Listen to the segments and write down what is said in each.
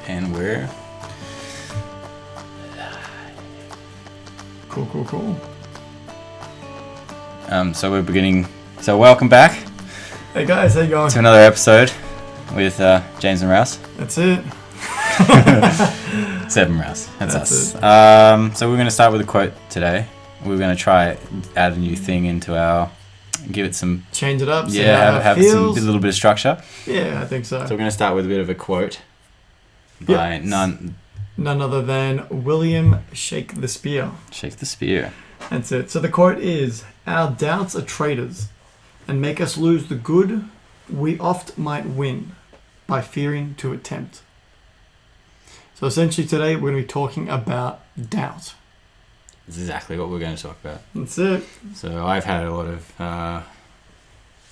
And we're... Cool. So we're beginning... So welcome back. Hey guys, how you going? To another episode with James and Rouse. That's it. 7 Rouse. That's us. It. So we're going to start with a quote today. We're going to try add a new thing into our... Give it some... Change it up. Have a little bit of structure. Yeah, I think so. So we're going to start with a bit of a quote by none other than William Shake the Spear. Shake the Spear. That's it. So the quote is, "Our doubts are traitors and make us lose the good we oft might win by fearing to attempt." So essentially today we're going to be talking about doubt. That's exactly what we're going to talk about. That's it. So I've had a lot of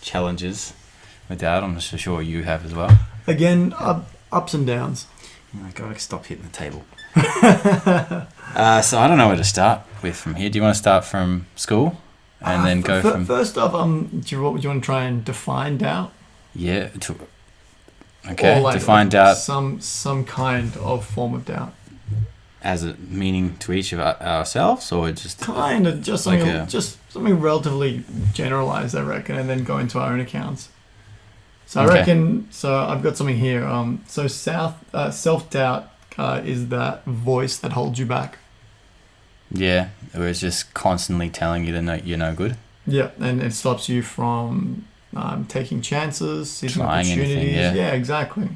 challenges with doubt. I'm so sure you have as well. Again, ups and downs. Oh my God, stop hitting the table. So I don't know where to start with from here. Do you want to start from school and then go from... First off, do you want to try and define doubt? Yeah. Okay, define doubt. Some kind of form of doubt. As a meaning to each of ourselves, or just... Kind of, just something relatively generalized, I reckon, and then go into our own accounts. So I reckon, so I've got something here. So self-doubt is that voice that holds you back. Yeah, where it's just constantly telling you that you're no good. Yeah, and it stops you from taking chances, seizing trying opportunities. Anything, yeah, exactly.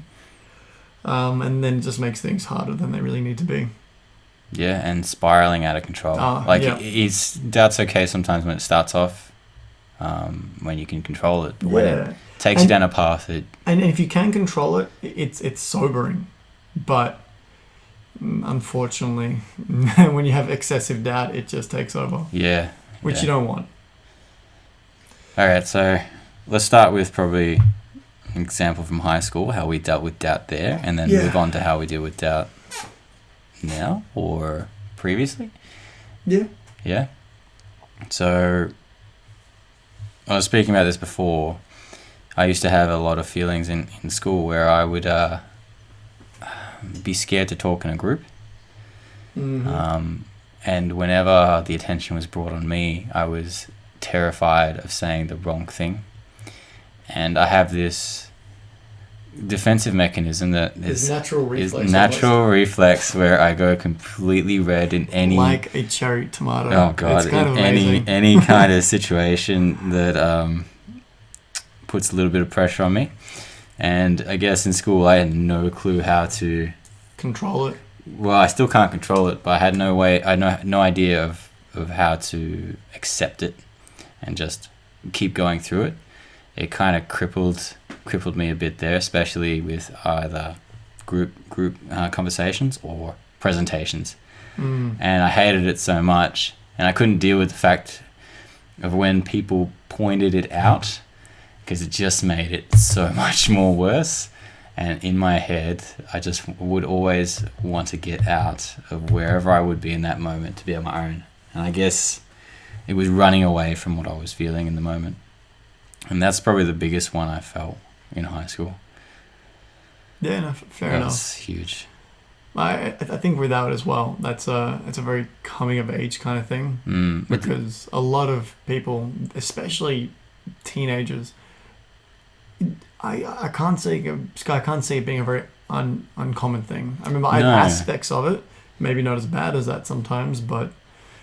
And then it just makes things harder than they really need to be. Yeah, and spiraling out of control. Doubt's okay sometimes when it starts off, when you can control it. But when it takes you down a path, and if you can control it, it's sobering. But unfortunately, when you have excessive doubt, it just takes over. Yeah. Which you don't want. All right, so let's start with probably an example from high school, how we dealt with doubt there, and then move on to how we deal with doubt now or previously. Yeah. So I was speaking about this before. I used to have a lot of feelings in school where I would be scared to talk in a group. Mm-hmm. And whenever the attention was brought on me, I was terrified of saying the wrong thing. And I have this defensive mechanism that is natural reflex where I go completely red in any... Like a cherry tomato. Oh, God. In any kind of situation that puts a little bit of pressure on me. And I guess in school I had no clue how to... Control it. Well, I still can't control it, but I had no idea of how to accept it and just keep going through it. It kind of crippled me a bit there, especially with either group conversations or presentations. And I hated it so much, and I couldn't deal with the fact of when people pointed it out, because it just made it so much more worse. And in my head, I just would always want to get out of wherever I would be in that moment to be on my own. And I guess it was running away from what I was feeling in the moment. And that's probably the biggest one I felt in high school. Yeah, no, fair enough. That's huge. I think with that as well, it's a very coming of age kind of thing. Because a lot of people, especially teenagers, I can't see it being a very uncommon thing. I remember I had aspects of it, maybe not as bad as that sometimes, but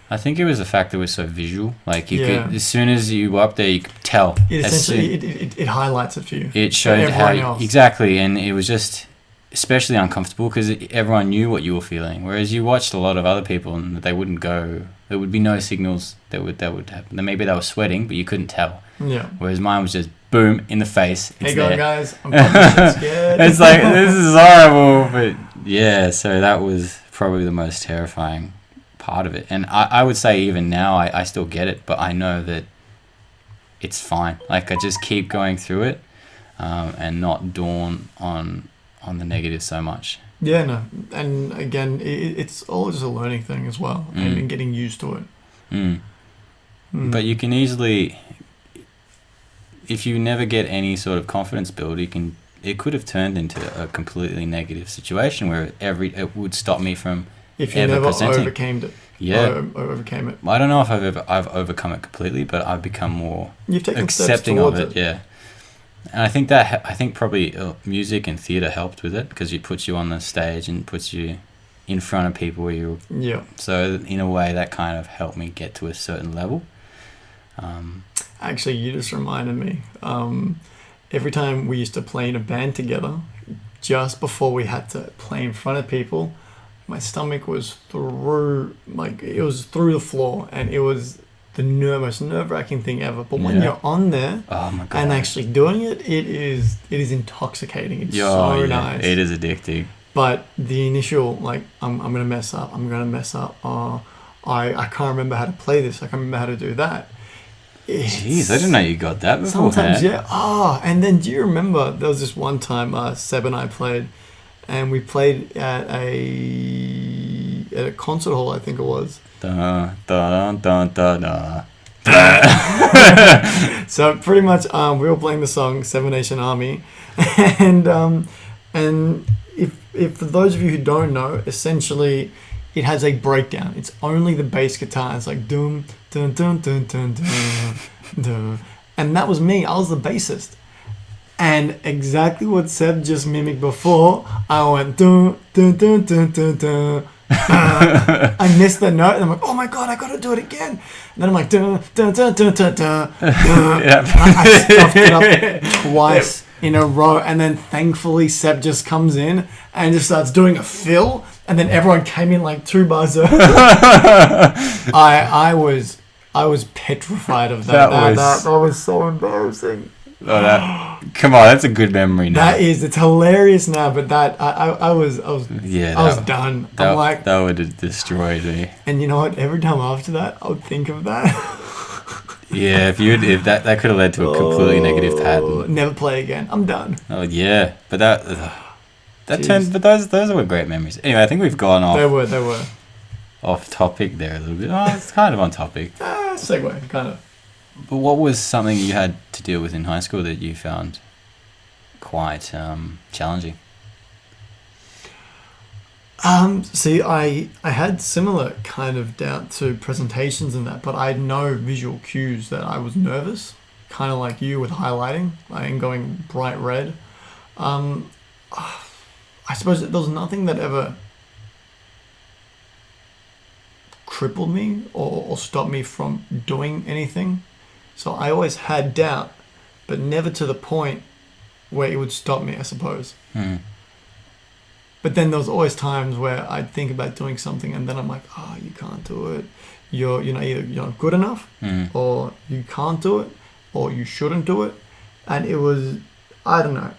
I think it was the fact that it was so visual. Like you could, as soon as you were up there, you could tell. It highlights it for you. It showed how exactly, and it was just especially uncomfortable because everyone knew what you were feeling. Whereas you watched a lot of other people, and they wouldn't go. There would be no signals that would happen. Maybe they were sweating, but you couldn't tell. Yeah. Whereas mine was just boom in the face. Hey, guys, I'm fucking scared. It's like this is horrible, but yeah. So that was probably the most terrifying part of it. And I would say even now I still get it, but I know that it's fine. Like I just keep going through it and not dawn on the negative so much. Yeah, no. And again, it's all just a learning thing as well, and getting used to it. But you can easily, if you never get any sort of confidence build, you can it could have turned into a completely negative situation where it would stop me from if you ever never presenting. overcame it. Yeah. Overcame it. I don't know if I've overcome it completely, but I've become more You've taken accepting steps of towards it. Yeah. And I think probably music and theatre helped with it because it puts you on the stage and puts you in front of people where you. Yeah. So in a way, that kind of helped me get to a certain level. Actually, you just reminded me. Every time we used to play in a band together, just before we had to play in front of people, my stomach was through the floor, and it was the most nerve-wracking thing ever. But when you're on there oh my God. and actually doing it, it is intoxicating. It's nice. It is addicting. But the initial, I'm gonna mess up. I can't remember how to play this. I can't remember how to do that. Jeez, I didn't know you got that before. Sometimes, yeah. And then do you remember there was this one time Seb and I played, and we played at a concert hall, I think it was. Da, da, da, da, da. So pretty much, we were playing the song Seven Nation Army, and if for those of you who don't know, essentially it has a breakdown. It's only the bass guitar. It's like dum dun dun dun dun dun dun, and that was me. I was the bassist, and exactly what Seb just mimicked before, I went dun dun dun dun dun dun. I missed the note, and I'm like, oh my God, I gotta do it again. And then I'm like, dun dun dun dun dun dun. I stuffed it up twice in a row, and then thankfully Seb just comes in and just starts doing a fill, and then everyone came in like 2 bars early. I was petrified of that. That was so embarrassing. Come on, that's a good memory now. It's hilarious now, but that I was done. That would have destroyed me. And you know what? Every time after that, I would think of that. Yeah, if that could have led to a completely negative pattern. Never play again. I'm done. Oh yeah, but but those were great memories. Anyway, I think we've gone off. They were off topic there a little bit. Oh, it's kind of on topic. Segue, kind of. But what was something you had to deal with in high school that you found quite challenging? See, I had similar kind of doubt to presentations and that, but I had no visual cues that I was nervous, kind of like you with highlighting and going bright red. I suppose there was nothing that ever crippled me or stopped me from doing anything. So I always had doubt, but never to the point where it would stop me, I suppose. But then there was always times where I'd think about doing something, and then I'm like, oh, you can't do it. Either you're not good enough, or you can't do it, or you shouldn't do it. And it was, I don't know.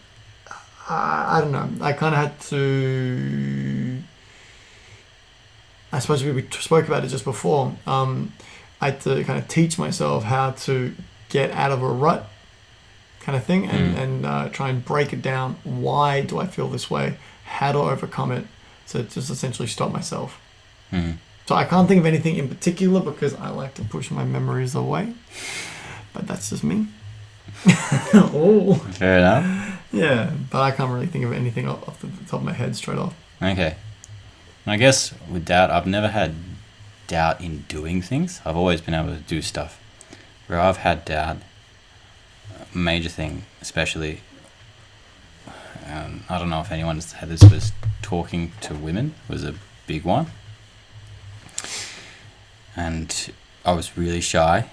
I kind of had to. I suppose we spoke about it just before. I had to kind of teach myself how to get out of a rut, kind of thing, and try and break it down. Why do I feel this way? How do I overcome it? So just essentially stop myself. So I can't think of anything in particular because I like to push my memories away. But that's just me. Fair enough. Yeah, but I can't really think of anything off the top of my head straight off. Okay. I guess with doubt, I've never had doubt in doing things. I've always been able to do stuff. Where I've had doubt, a major thing, especially, I don't know if anyone's had this, was talking to women was a big one. And I was really shy,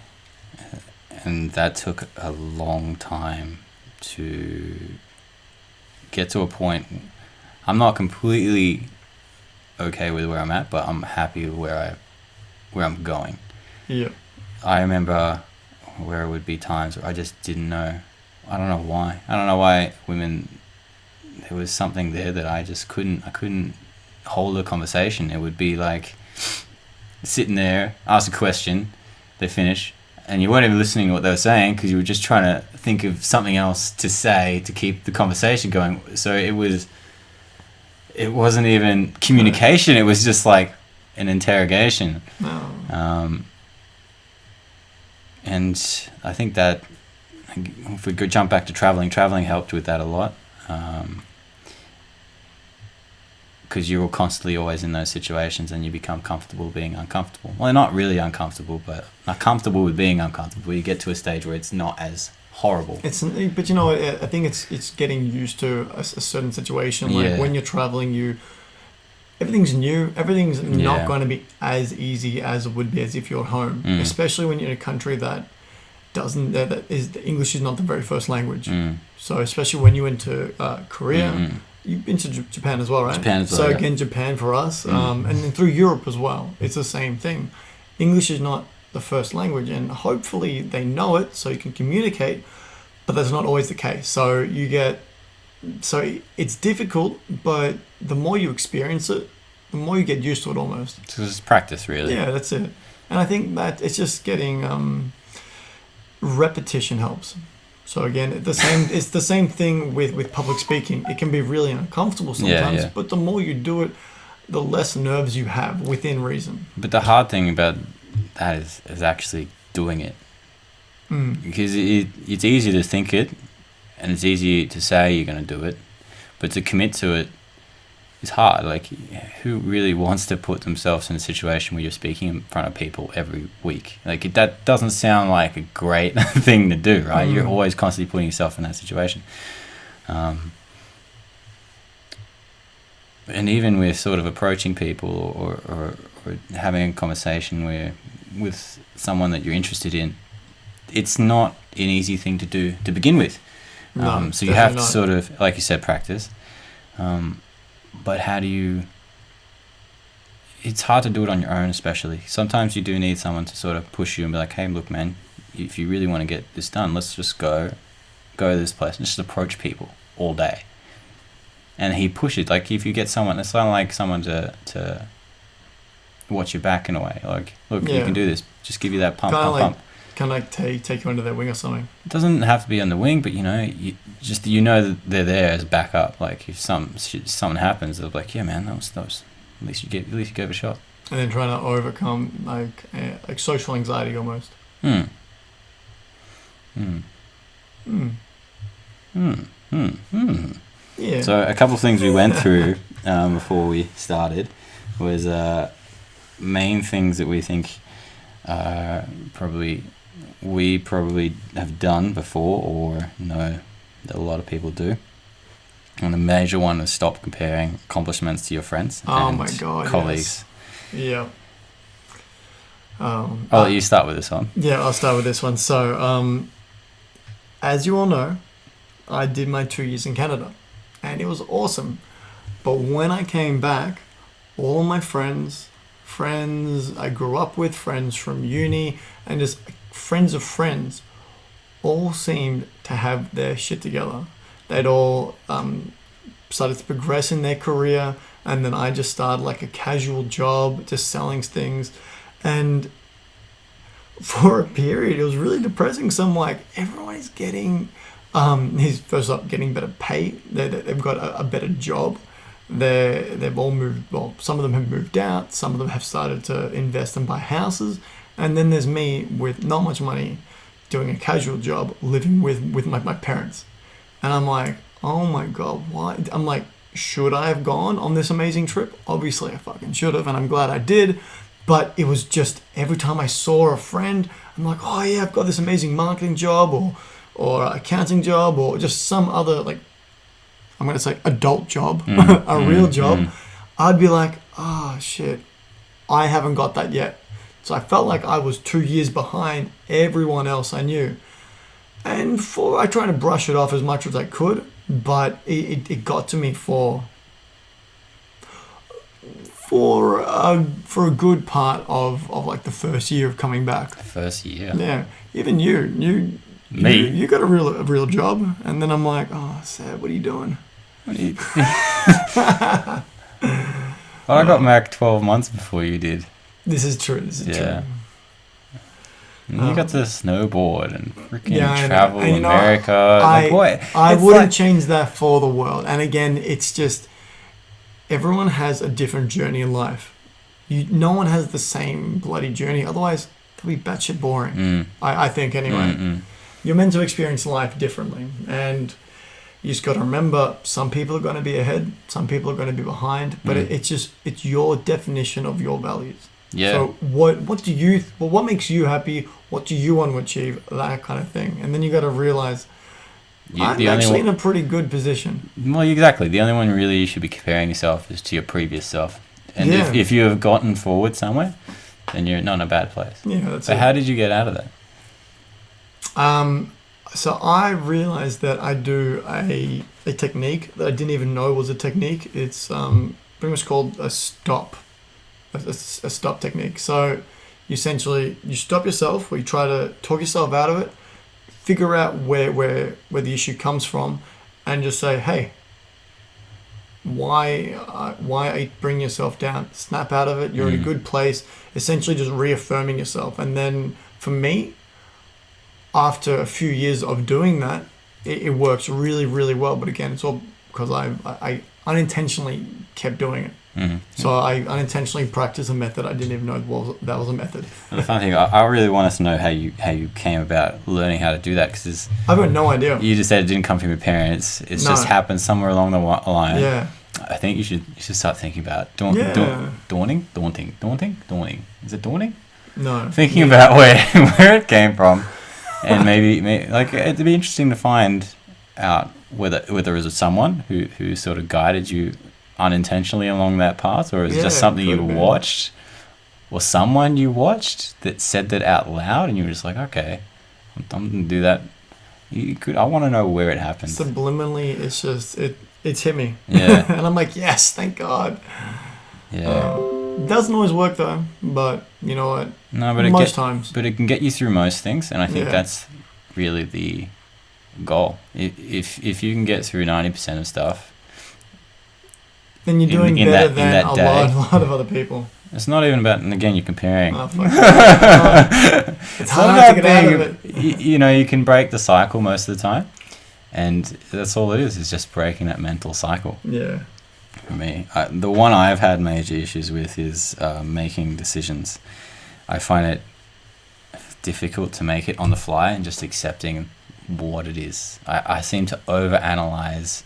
and that took a long time to get to a point. I'm not completely okay with where I'm at, but I'm happy with where I'm going. Yeah. I remember where it would be times where I just didn't know. I don't know why. I don't know why women. There was something there that I just couldn't. I couldn't hold a conversation. It would be like sitting there, ask a question, they finish, and you weren't even listening to what they were saying because you were just trying to think of something else to say to keep the conversation going. So it wasn't even communication. It was just like an interrogation. No. And I think that if we could jump back to traveling helped with that a lot. because you're constantly always in those situations and you become comfortable being uncomfortable. Well, not really uncomfortable, but not comfortable with being uncomfortable. You get to a stage where it's not as horrible. But you know, I think it's getting used to a certain situation. Like when you're traveling, everything's new. Everything's not going to be as easy as it would be as if you're at home. Especially when you're in a country that English is not the very first language. So especially when you went to Korea. You've been to Japan as well, right? Japan as well. So again, Japan for us, and then through Europe as well, it's the same thing. English is not the first language, and hopefully they know it so you can communicate, but that's not always the case. So it's difficult, but the more you experience it, the more you get used to it almost. So it's practice, really. Yeah, that's it. And I think that it's just getting repetition helps. So again, it's the same thing with public speaking. It can be really uncomfortable sometimes, but the more you do it, the less nerves you have within reason. But the hard thing about that is actually doing it. Because it's easy to think it, and it's easy to say you're going to do it, but to commit to it is hard. Like, who really wants to put themselves in a situation where you're speaking in front of people every week? Like, that doesn't sound like a great thing to do, right? You're always constantly putting yourself in that situation. And even with sort of approaching people or having a conversation with someone that you're interested in, it's not an easy thing to do to begin with. So you have to sort of, like you said, practice. But how do you... It's hard to do it on your own, especially. Sometimes you do need someone to sort of push you and be like, hey, look, man, if you really want to get this done, let's just go to this place and just approach people all day. And he pushes. Like, if you get someone, it's not like someone to watch your back in a way. Like, look, you can do this. Just give you that pump. Can I take you under their wing or something? It doesn't have to be on the wing, but you know that they're there as backup. Like, if something happens, they'll be like, yeah, man, that was at least you gave it a shot. And then trying to overcome like social anxiety almost. Yeah. So a couple of things we went through before we started was main things that we think we probably have done before or know that a lot of people do. And the major one is stop comparing accomplishments to your friends and colleagues. Yes. Yeah. I'll let you start with this one. Yeah, I'll start with this one. So, as you all know, I did my 2 years in Canada, and it was awesome. But when I came back, all of my friends I grew up with, friends from uni, and just friends of friends, all seemed to have their shit together. They'd all started to progress in their career, and then I just started like a casual job, just selling things. And for a period, it was really depressing. So I'm like, everyone is getting, he's first up getting better pay. They've got a better job. They've all moved. Well, some of them have moved out. Some of them have started to invest and buy houses. And then there's me with not much money, doing a casual job, living with my parents. And I'm like, oh my God, why? I'm like, should I have gone on this amazing trip? Obviously, I fucking should have, and I'm glad I did. But it was just every time I saw a friend, I'm like, oh yeah, I've got this amazing marketing job or accounting job or just some other, like, I'm going to say adult job, a real job. I'd be like, oh shit, I haven't got that yet. So I felt like I was 2 years behind everyone else I knew. And I tried to brush it off as much as I could, but it got to me for a good part of like the first year of coming back. First year? Yeah. Even you got a real job. And then I'm like, oh, Seb, what are you doing? Well, I got back 12 months before you did. This is true. True. And you got to snowboard and freaking travel America. I wouldn't change that for the world. And again, it's just everyone has a different journey in life. No one has the same bloody journey. Otherwise, it'll be batshit boring. I think anyway. You're meant to experience life differently. And You just got to remember, some people are going to be ahead, some people are going to be behind, but it's your definition of your values. Yeah. So what makes you happy? What do you want to achieve? That kind of thing. And then you got to realize, I'm actually in a pretty good position. Well, exactly. The only one really you should be comparing yourself is to your previous self. And Yeah. if you have gotten forward somewhere, then you're not in a bad place. Yeah, that's So it. how did you get out of that? So I realized that I do a technique that I didn't even know was a technique. It's pretty much called a stop technique. So you stop yourself, or you try to talk yourself out of it, figure out where the issue comes from, and just say, hey, why are you bringing yourself down? Snap out of it. You're in a good place. Essentially just reaffirming yourself. And then for me, after a few years of doing that, it works really, really well. But again, it's all because I unintentionally kept doing it. Mm-hmm. So I unintentionally practiced a method I didn't even know that was a method. And the fun thing, I really want us to know how you came about learning how to do that, because I've got no idea. you just said it didn't come from your parents. It's just happened somewhere along the line. Yeah. I think you should start thinking about daunting. Is it daunting? No. Thinking about where it came from, and maybe like it'd be interesting to find out whether it was someone who sort of guided you unintentionally along that path, or is it just something you watched, or someone you watched that said that out loud, and you were just like, okay, I'm gonna do that. I want to know where it happened. Subliminally, it's just it's hit me. Yeah. And I'm like, yes, thank God. Yeah. Doesn't always work though, but you know what? No, but it can get you through most things, and I think that's really the goal. If you can get through 90% of stuff, then you're doing better than a lot of other people. It's not even about, and again, you're comparing. Oh, fuck that. It's hard to get out of it. You can break the cycle most of the time, and that's all it is just breaking that mental cycle. Yeah. For me, the one I've had major issues with is making decisions. I find it difficult to make it on the fly and just accepting what it is. I seem to overanalyze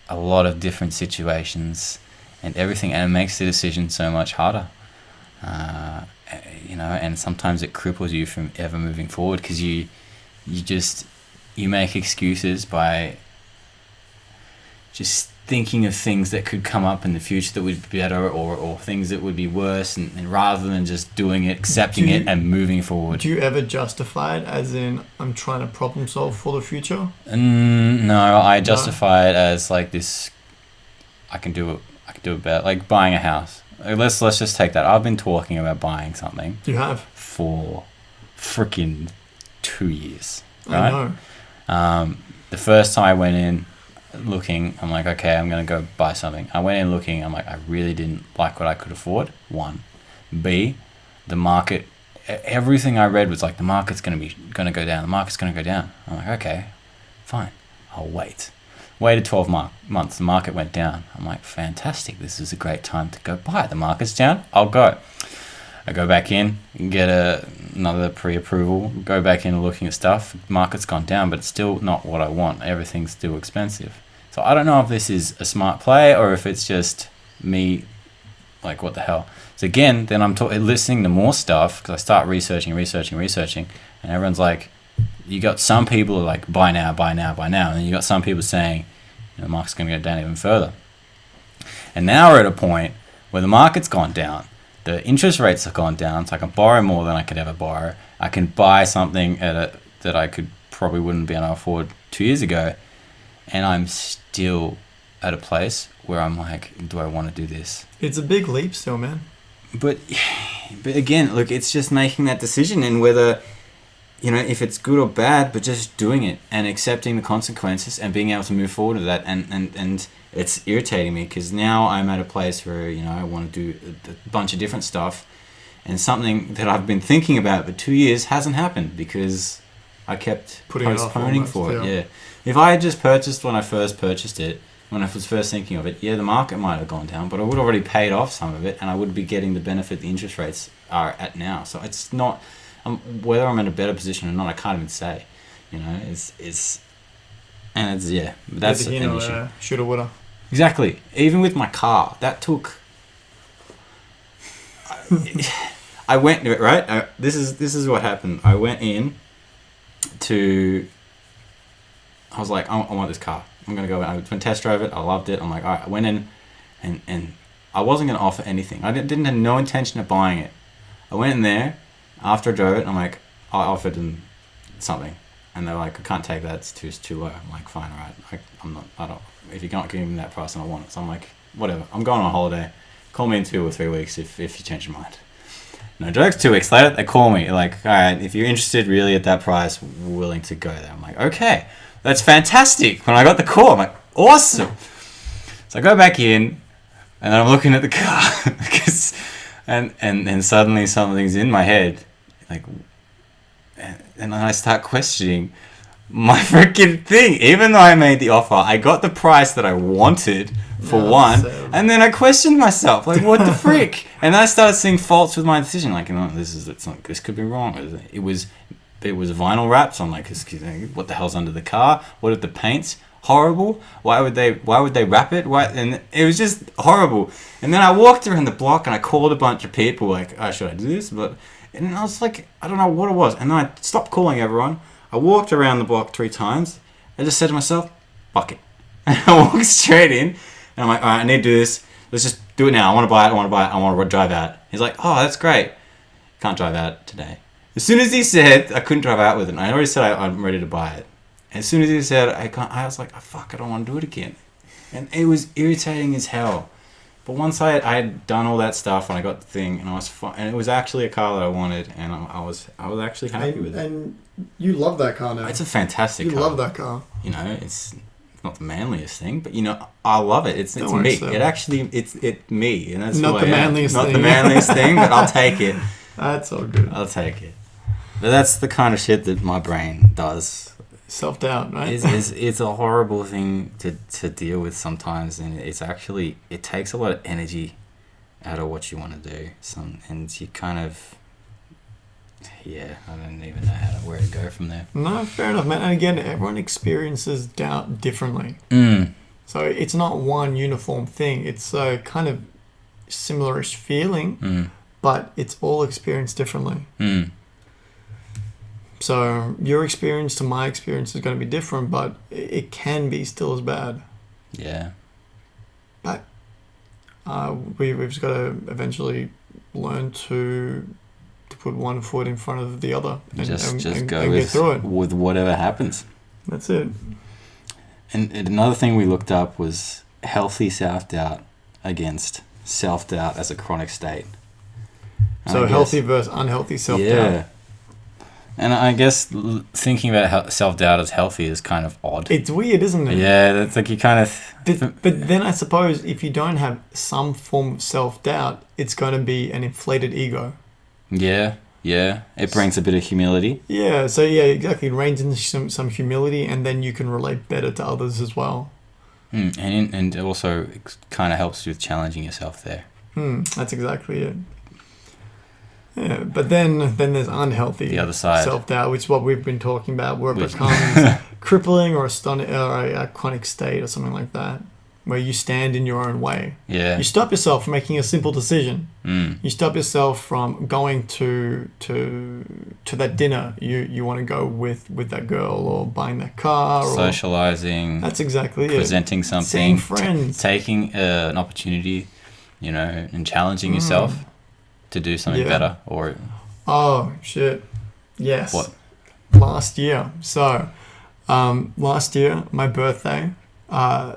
a lot of different situations and everything, and it makes the decision so much harder. And sometimes it cripples you from ever moving forward, because you make excuses by just thinking of things that could come up in the future that would be better, or things that would be worse, and rather than just doing it, accepting it and moving forward. Do you ever justify it as in, I'm trying to problem solve for the future? No, I justify it as like this, I can do it better, like buying a house. Let's just take that. I've been talking about buying something. You have? For freaking 2 years. Right? I know. The first time I went in looking, I'm like, okay, I'm going to go buy something. I went in looking, I'm like, I really didn't like what I could afford. One. B, the market, everything I read was like, the market's going to go down. The market's going to go down. I'm like, okay, fine. I'll wait. Waited 12 months. The market went down. I'm like, fantastic. This is a great time to go buy. The market's down. I'll go. I go back in, get another pre-approval, go back in looking at stuff. Market's gone down, but it's still not what I want. Everything's still expensive. So I don't know if this is a smart play or if it's just me, like, what the hell. So again, then I'm listening to more stuff, because I start researching, and everyone's like, you got some people who are like, buy now, and then you got some people saying, the market's going to go down even further. And now we're at a point where the market's gone down. The interest rates have gone down, so I can borrow more than I could ever borrow. I can buy something that I probably wouldn't be able to afford 2 years ago, and I'm still at a place where I'm like, do I want to do this? It's a big leap still, man. But again, look, it's just making that decision, and whether, if it's good or bad, but just doing it and accepting the consequences and being able to move forward with that. And it's irritating me, because now I'm at a place where, I want to do a bunch of different stuff, and something that I've been thinking about for 2 years hasn't happened because I kept postponing for it. Yeah. If I had just purchased when I first purchased it, when I was first thinking of it, the market might have gone down, but I would have already paid off some of it, and I would be getting the benefit the interest rates are at now. So it's not, whether I'm in a better position or not, I can't even say. And it's that's an issue. Shoulda, woulda. Exactly. Even with my car, that took. I went right. This is what happened. I went in to. I was like, I want this car. I'm gonna go. I went test drive it. I loved it. I'm like, all right. I went in, and I wasn't gonna offer anything. I didn't have no intention of buying it. I went in there after I drove it. I'm like, I offered them something, and they're like, I can't take that. It's too low. I'm like, fine, all right. I don't. If you can't give me that price, then I want it. So I'm like, whatever. I'm going on holiday. Call me in 2 or 3 weeks if you change your mind. No jokes. 2 weeks later, they call me like, all right, if you're interested really at that price, willing to go there. I'm like, okay, that's fantastic. When I got the call, I'm like, awesome. So I go back in, and then I'm looking at the car, and suddenly something's in my head, like, and then I start questioning my freaking thing. Even though I made the offer, I got the price that I wanted for and then I questioned myself, like, what the frick? And I started seeing faults with my decision, like, this could be wrong. It was vinyl wrapped, so I'm like, what the hell's under the car? What are the paints? Horrible. Why would they wrap it? And it was just horrible. And then I walked around the block and I called a bunch of people, like, oh, should I do this? And I was like, I don't know what it was. And then I stopped calling everyone. I walked around the block 3 times. I just said to myself, fuck it. And I walked straight in. And I'm like, all right, I need to do this. Let's just do it now. I want to buy it. I want to drive out. He's like, oh, that's great. Can't drive out today. As soon as he said I couldn't drive out with it, and I already said I'm ready to buy it. As soon as he said I can't, I was like, oh, fuck, I don't want to do it again. And it was irritating as hell. But once I had done all that stuff and I got the thing and I was fine, and it was actually a car that I wanted, and I was actually happy with it. And you love that car now. It's a fantastic car. You love that car. You know, it's not the manliest thing, but you know, I love it. It's me. So. It actually it's me, and that's not the manliest thing. Not the manliest thing, but I'll take it. That's all good. I'll take it. But that's the kind of shit that my brain does. Self-doubt, right? It's a horrible thing to deal with sometimes, and it takes a lot of energy out of what you want to do. And you kind of, I don't even know where to go from there. No, fair enough, man. And again, everyone experiences doubt differently. So it's not one uniform thing. It's a kind of similar-ish feeling, but it's all experienced differently. So your experience to my experience is going to be different, but it can be still as bad. Yeah. But we've just got to eventually learn to put one foot in front of the other and go get through it. With whatever happens. That's it. And another thing we looked up was healthy self-doubt against self-doubt as a chronic state. So healthy versus unhealthy self-doubt. Yeah. And I guess thinking about self-doubt as healthy is kind of odd. It's weird, isn't it? Yeah, that's like you kind of... But then I suppose if you don't have some form of self-doubt, it's going to be an inflated ego. Yeah. It brings a bit of humility. Yeah, so yeah, exactly. It reins in some humility, and then you can relate better to others as well. And also it kind of helps with challenging yourself there. That's exactly it. Yeah, but then there's unhealthy the other side. Self-doubt, which is what we've been talking about, where it becomes crippling or a chronic state or something like that, where you stand in your own way. Yeah. You stop yourself from making a simple decision. You stop yourself from going to that dinner you want to go with that girl, or buying that car, or socializing. That's exactly presenting something, seeing friends, taking an opportunity, and challenging yourself to do something better. Or shit, yes. What? Last year, my birthday, I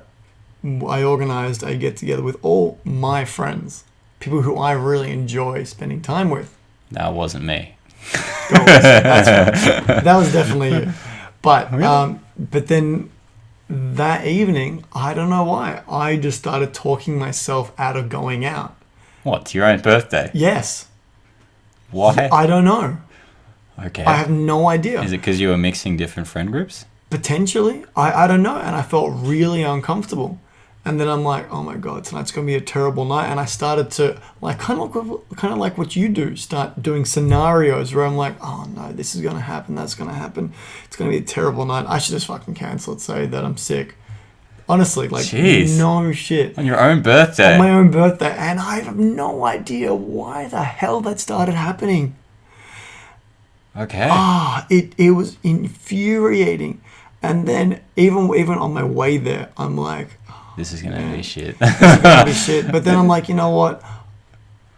organised a get-together with all my friends, people who I really enjoy spending time with. That wasn't me. That was definitely you. But but then that evening, I don't know why, I just started talking myself out of going out. What, to your own birthday? Yes. Why? I don't know. Okay. I have no idea. Is it because you were mixing different friend groups? Potentially. I don't know. And I felt really uncomfortable. And then I'm like, oh my God, tonight's going to be a terrible night. And I started to, like, kind of like what you do, start doing scenarios where I'm like, oh no, this is going to happen, that's going to happen. It's going to be a terrible night. I should just fucking cancel it, say that I'm sick. Honestly, like, Jeez. no shit. On your own birthday. On my own birthday. And I have no idea why the hell that started happening. Okay. It was infuriating. And then even on my way there, I'm like, this is going to be shit. This is going to be shit. But then I'm like, you know what?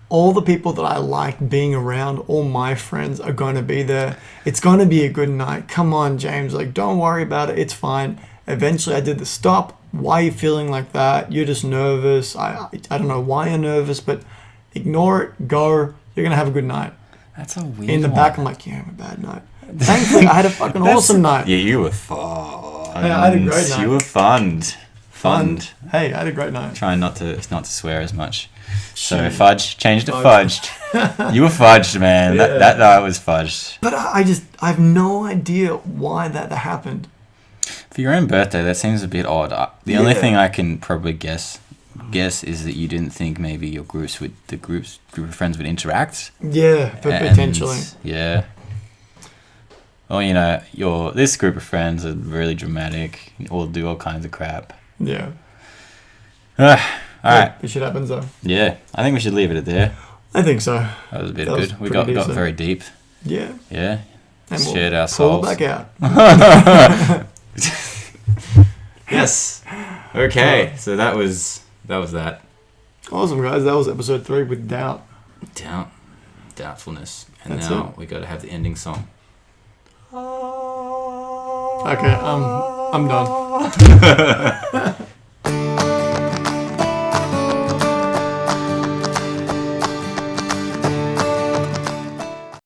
All the people that I like being around, all my friends are going to be there. It's going to be a good night. Come on, James. Like, don't worry about it. It's fine. Eventually, I did the stop. Why are you feeling like that? You're just nervous. I don't know why you're nervous, but ignore it. Go. You're going to have a good night. That's a weird In the one. back, I'm like, yeah, I'm a bad night. Thankfully, I had a fucking awesome night. Yeah, you were fun. Yeah, I had a great night. You were fun. Hey, I had a great night. Trying not to swear as much. So Shit. fudge, change to fudged. You were fudged, man. Yeah. That night was fudged. But I have no idea why that happened. For your own birthday, that seems a bit odd. The only thing I can probably guess is that you didn't think maybe your group of friends would interact. Yeah, but potentially. Yeah. Well, you know, this group of friends are really dramatic. All do all kinds of crap. Yeah. All right. This shit happens though. Yeah, I think we should leave it at there. I think so. That was a bit That was good. We pretty got decent. very deep. Yeah. Yeah. And we'll Shared our pull souls. back out. Yes. Okay. So that was that. Awesome, guys. That was episode 3 with doubt. Doubtfulness, and That's now we got to have the ending song. Okay, I'm done.